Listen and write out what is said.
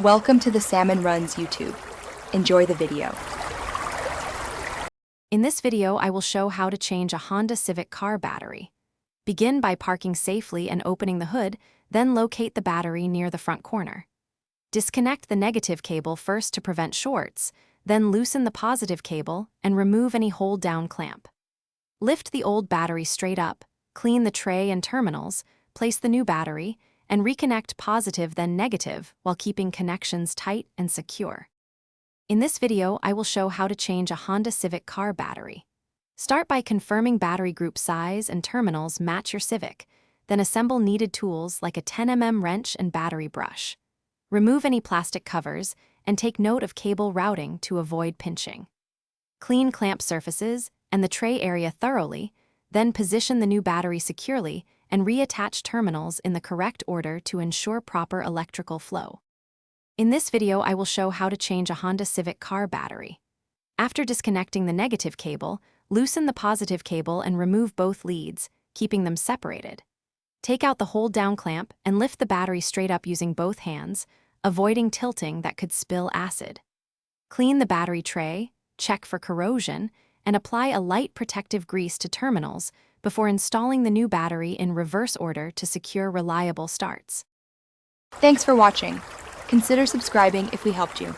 Welcome to the Salmon Runs YouTube. Enjoy the video. In this video, I will show how to change a Honda Civic car battery. Begin by parking safely and opening the hood, then locate the battery near the front corner. Disconnect the negative cable first to prevent shorts, then loosen the positive cable and remove any hold-down clamp. Lift the old battery straight up, clean the tray and terminals, place the new battery, and reconnect positive then negative while keeping connections tight and secure. In this video, I will show how to change a Honda Civic car battery. Start by confirming battery group size and terminals match your Civic, then assemble needed tools like a 10mm wrench and battery brush. Remove any plastic covers and take note of cable routing to avoid pinching. Clean clamp surfaces and the tray area thoroughly, then position the new battery securely and reattach terminals in the correct order to ensure proper electrical flow. In this video, I will show how to change a Honda Civic car battery. After disconnecting the negative cable, loosen the positive cable and remove both leads, keeping them separated. Take out the hold-down clamp and lift the battery straight up using both hands, avoiding tilting that could spill acid. Clean the battery tray, check for corrosion, and apply a light protective grease to terminals before installing the new battery in reverse order to secure reliable starts. Thanks for watching. Consider subscribing if we helped you.